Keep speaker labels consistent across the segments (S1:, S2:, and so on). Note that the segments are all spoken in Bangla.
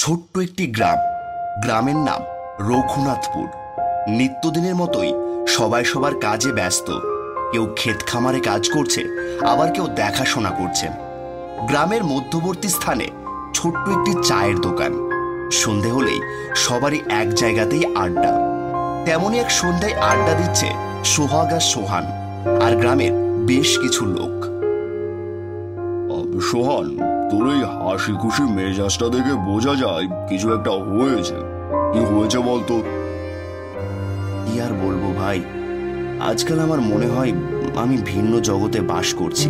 S1: ছোট্ট একটি গ্রাম, গ্রামের নাম রঘুনাথপুর। নিত্যদিনের মতোই সবাই সবার কাজে ব্যস্ত। কেউ ক্ষেত খামারে কাজ করছে, আবার কেউ দেখাশোনা করছেন। গ্রামের মধ্যবর্তী স্থানে ছোট্ট একটি চায়ের দোকান। সন্ধে হলেই সবারই এক জায়গাতেই আড্ডা। তেমনই এক সন্ধ্যায় আড্ডা দিচ্ছে সোহাগ আর সোহান আর গ্রামের বেশ কিছু লোক।
S2: সোহান, তোর এই হাসি খুশি মেজাজটা দেখে বোঝা যায় কিছু একটা হয়েছে। কি হয়েছে বলতো?
S1: কি আর বলবো ভাই, আজকাল আমার মনে হয় আমি ভিন্ন জগতে বাস করছি।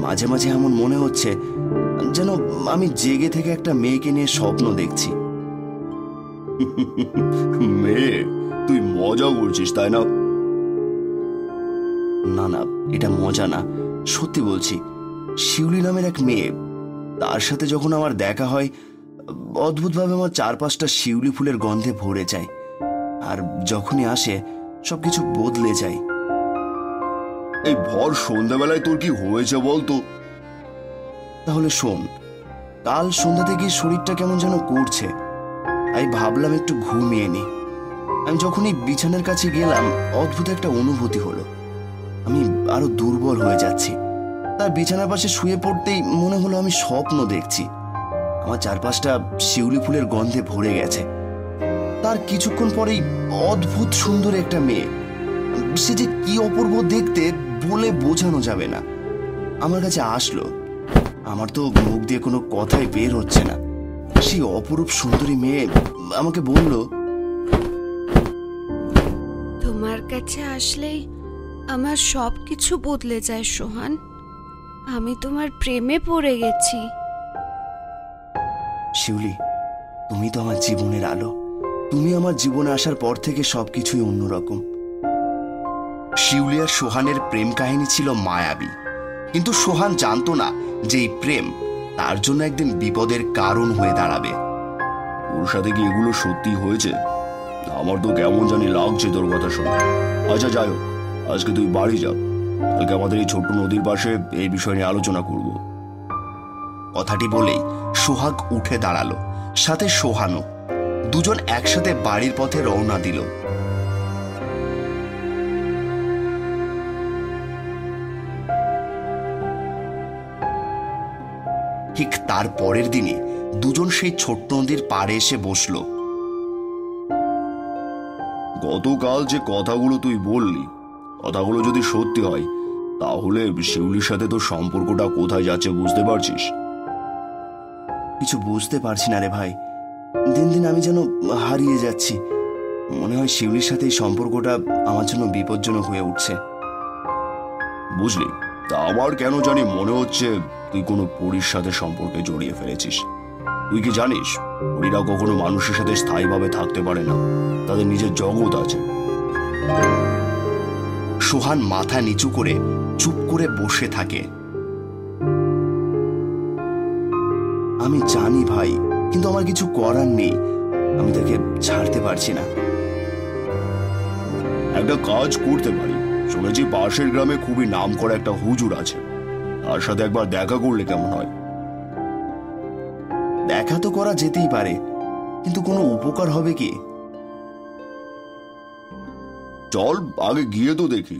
S1: মাঝে মাঝে এমন মনে হচ্ছে যেন আমি জেগে থেকে একটা মেয়েকে নিয়ে স্বপ্ন দেখছি।
S2: মেয়ে? তুই মজা করছিস তাই না?
S1: না না, এটা মজা না, সত্যি বলছি। শিউলি নামের এক মেয়ে, তার সাথে যখন আমার দেখা হয় অদ্ভুতভাবে আমার চারপাশটা শিউলি ফুলের গন্ধে ভরে যায়। আর যখনই আসে সবকিছু বদলে যায়।
S2: এই ভর সন্ধ্যাবেলায় তোর কি হয়েছে বলতো?
S1: তাহলে শোন, কাল সন্ধ্যা থেকে শরীরটা কেমন যেন করছে। আমি ভাবলাম একটু ঘুমিয়ে নি। আমি যখনই বিছানার কাছে গেলাম অদ্ভুত একটা অনুভূতি হলো। আমি আরো দুর্বল হয়ে যাচ্ছি। তার বিছানার পাশে শুয়ে পড়তেই মনে হলো আমি স্বপ্ন দেখছি। আমার চারপাশটা শিউলি ফুলের গন্ধে ভরে গেছে। তার কিছুক্ষণ পরেই অদ্ভুত সুন্দর একটা মেয়ে, সে যে কি অপূর্ব দেখতে বলে বোঝানো যাবে না, আমার কাছে আসলো। আমার তো মুখ দিয়ে কোনো কথাই বের হচ্ছে না। সেই অপরূপ সুন্দরী মেয়ে আমাকে বলল,
S3: তোমার কাছে আসলেই আমার সব কিছু বদলে যায় সোহান। আমি তোমার প্রেমে পড়ে গেছি।
S1: শিউলি, তুমি তো আমার জীবনের আলো। তুমি আমার জীবনে আসার পর থেকে সবকিছুই অন্যরকম। শিউলি আর সোহানের প্রেম কাহিনী ছিল মায়াবী, কিন্তু সোহান জানতো না যে এই প্রেম তার জন্য একদিন বিপদের কারণ হয়ে দাঁড়াবে।
S2: ওর সাথে কি এগুলো সত্যি হয়েছে? আমার তো কেমন জানি লাগছে তোর কথা শুনে। আচ্ছা যাই হোক, আজকে তুই বাড়ি যা। কালকে আমাদের এই ছোট্ট নদীর পাশে এই বিষয় নিয়ে আলোচনা করব।
S1: কথাটি বলেই সোহাগ উঠে দাঁড়ালো, সাথে সোহানও। দুজন একসাথে বাড়ির পথে রওনা দিল। ঠিক তার পরের দিনে দুজন সেই ছোট্ট নদীর পাড়ে এসে বসল।
S2: গতকাল যে কথাগুলো তুই বললি, কথাগুলো যদি সত্যি হয় তাহলে শিউলির সাথে তোর সম্পর্কটা কোথায় যাচ্ছে বুঝতে পারছিস?
S1: কিছু বুঝতে পারছি না রে ভাই। দিন দিন আমি যেন হারিয়ে যাচ্ছি। মনে হয় শিউলির সাথে এই সম্পর্কটা আমার জন্য বিপজ্জনক হয়ে উঠছে।
S2: বুঝলি, তা আমার কেন জানি মনে হচ্ছে তুই কোনো পরীর সাথে সম্পর্কে জড়িয়ে ফেলেছিস। তুই কি জানিস, পরীরা কখনো মানুষের সাথে স্থায়ীভাবে থাকতে পারে না, তাদের নিজের জগৎ আছে।
S1: সোহান মাথা নিচু করে চুপ করে বসে থাকে। আমি জানি ভাই, কিন্তু আমার কিছু করার নেই। আমি তাকে ছাড়তে পারছি না।
S2: একটা কাজ করতে পারি। শুনেছি পাশের গ্রামে খুবই নাম করা একটা হুজুর আছে, তার সাথে একবার দেখা করলে কেমন হয়?
S1: দেখা তো করা যেতেই পারে, কিন্তু কোনো উপকার হবে কি?
S2: চল আগে গিয়ে তো দেখি।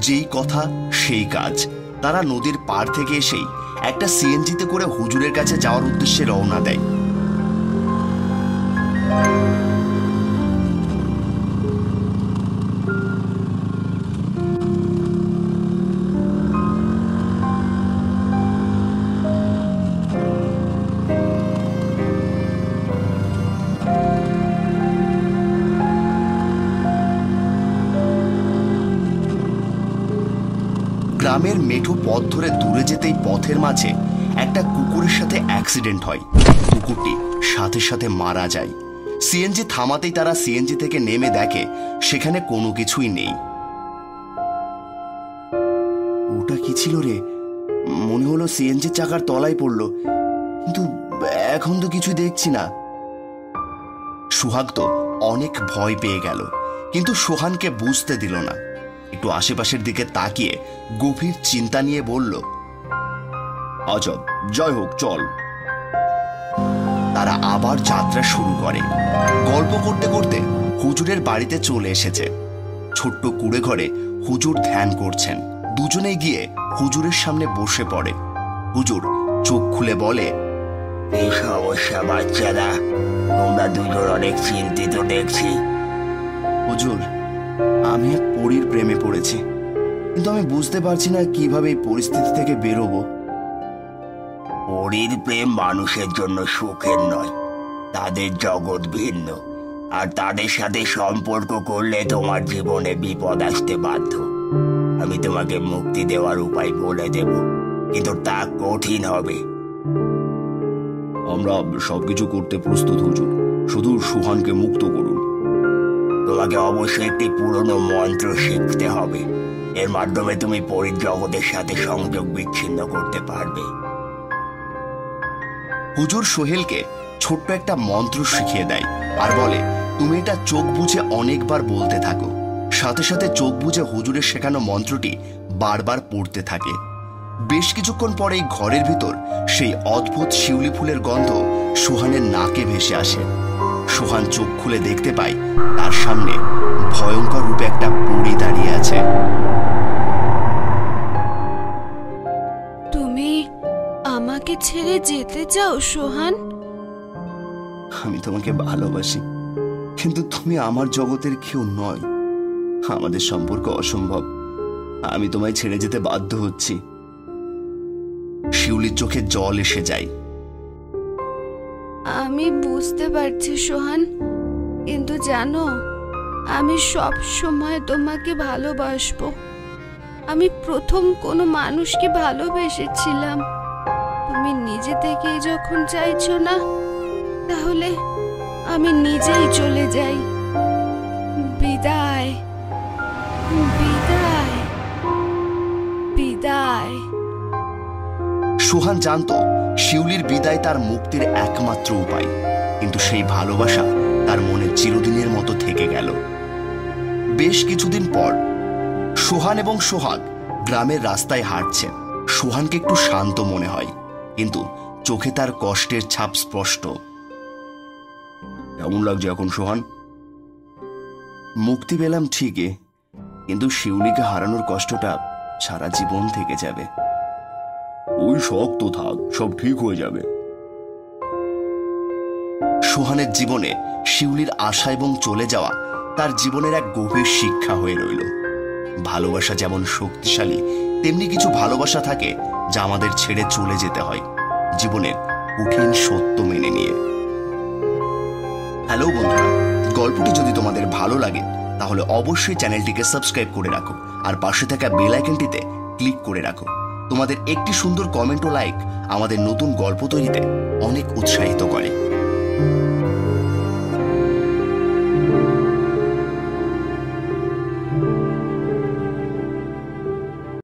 S1: যেই কথা সেই কাজ। তারা নদীর পাড় থেকে এসেই একটা সিএনজিতে করে হুজুরের কাছে যাওয়ার উদ্দেশ্যে রওনা দেয়। গ্রামের মেঠো পথ ধরে দূরে যেতেই পথের মাঝে একটা কুকুরের সাথে অ্যাক্সিডেন্ট হয়। কুকুরটি সাথে সাথে মারা যায়। সিএনজি থামাতেই তারা সিএনজি থেকে নেমে দেখে সেখানে কোনো কিছুই নেই। ওটা কি ছিল রে? মনে হলো সিএনজির চাকার তলায় পড়লো, কিন্তু এখন তো কিছুই দেখছি না।
S2: সোহাগ তো অনেক ভয় পেয়ে গেল, কিন্তু সোহানকে বুঝতে দিল না। একটু আশেপাশের দিকে তাকিয়ে গভীর চিন্তা নিয়ে বলল, আচ্ছা যাই হোক, চল। তারা আবার যাত্রা শুরু করে। গল্প করতে করতে হুজুরের বাড়িতে চলে এসেছে। ছোট্ট কুড়ে ঘরে হুজুর ধ্যান করছেন। দুজনে গিয়ে হুজুরের সামনে বসে পড়ে। হুজুর চোখ খুলে বলে,
S4: এই সমস্যা বাচ্চারা, তোমরা দুজন অনেক চিন্তিত দেখছি।
S1: হুজুর, আমি এক পরীর প্রেমে পড়েছি, কিন্তু আমি বুঝতে পারছি না কিভাবে এই পরিস্থিতি থেকে বেরোবো।
S4: পরীর প্রেম মানুষের জন্য সুখের নয়, তাদের জগৎ ভিন্ন, আর তাদের সাথে সম্পর্ক করলে তোমার জীবনে বিপদ আসতে বাধ্য। আমি তোমাকে মুক্তি দেওয়ার উপায় বলে দেব, কিন্তু তা কঠিন হবে।
S2: আমরা সবকিছু করতে প্রস্তুত হুজুর, শুধু সোহানকে মুক্ত করুন।
S4: তোমাকে অবশ্যই একটি পুরনো মন্ত্র শিখতে হবে। এর মাধ্যমে তুমি পরীর জগতের সাথে সংযোগ বিচ্ছিন্ন করতে পারবে।
S2: হুজুর সোহেলকে ছোট্ট একটা মন্ত্র শিখিয়ে দেয় আর বলে, তুমি এটা চোখ বুজে অনেকবার বলতে থাকো। সাথে সাথে চোখ বুজে হুজুরের শেখানো মন্ত্রটি বারবার পড়তে থাকে। বেশ কিছুক্ষণ পরেই ঘরের ভিতর সেই অদ্ভুত শিউলি ফুলের গন্ধ সোহানের নাকে ভেসে আসে। সোহান চোখ খুলে দেখতে পায় তার সামনে ভয়ঙ্কর রূপে একটা পরী দাঁড়িয়ে আছে।
S3: তুমি আমাকে ছেড়ে যেতে চাও সোহান?
S1: আমি তোমাকে ভালোবাসি, কিন্তু তুমি আমার জগতের কেউ নয়। আমাদের সম্পর্ক অসম্ভব। আমি তোমায় ছেড়ে যেতে বাধ্য হচ্ছি।
S2: শিউলির চোখে জল এসে যায়।
S3: আমি বুঝতে পারছি সোহান, কিন্তু জানো, আমি সব সময় তোমাকে ভালোবাসবো। আমি প্রথম কোনো মানুষকে ভালোবেসেছিলাম। তুমি নিজে থেকেই যখন চাইছো না, তাহলে আমি নিজেই চলে যাই। বিদায়, বিদায়, বিদায়।
S2: সোহান জানত শিউলির বিদায় তার মুক্তির একমাত্র উপায়, কিন্তু সেই ভালোবাসা তার মনে চিরদিনের মতো থেকে গেল। বেশ কিছুদিন পর সোহান এবং সোহাগ গ্রামের রাস্তায় হাঁটছে। সোহানকে একটু শান্ত মনে হয়, কিন্তু চোখে তার কষ্টের ছাপ স্পষ্ট। কেমন লাগছে এখন সোহান?
S1: মুক্তি পেলাম ঠিকই, কিন্তু শিউলিকে হারানোর কষ্টটা সারা জীবন থেকে যাবে।
S2: ওই শক্ত থাক, সব ঠিক হয়ে যাবে। সোহানের জীবনে শিউলির আশা এবং চলে যাওয়া তার জীবনের এক গভীর শিক্ষা হয়ে রইল। ভালোবাসা যেমন শক্তিশালী, তেমনি কিছু ভালোবাসা থাকে যা আমাদের ছেড়ে চলে যেতে হয়, জীবনের কঠিন সত্য মেনে নিয়ে। হ্যালো বন্ধুরা, গল্পটি যদি তোমাদের ভালো লাগে তাহলে অবশ্যই চ্যানেলটিকে সাবস্ক্রাইব করে রাখো আর পাশে থাকা বেল আইকনটিতে ক্লিক করে রাখো। তোমাদের একটি সুন্দর কমেন্ট ও লাইক আমাদের নতুন গল্প তৈরিতে অনেক উৎসাহিত করে।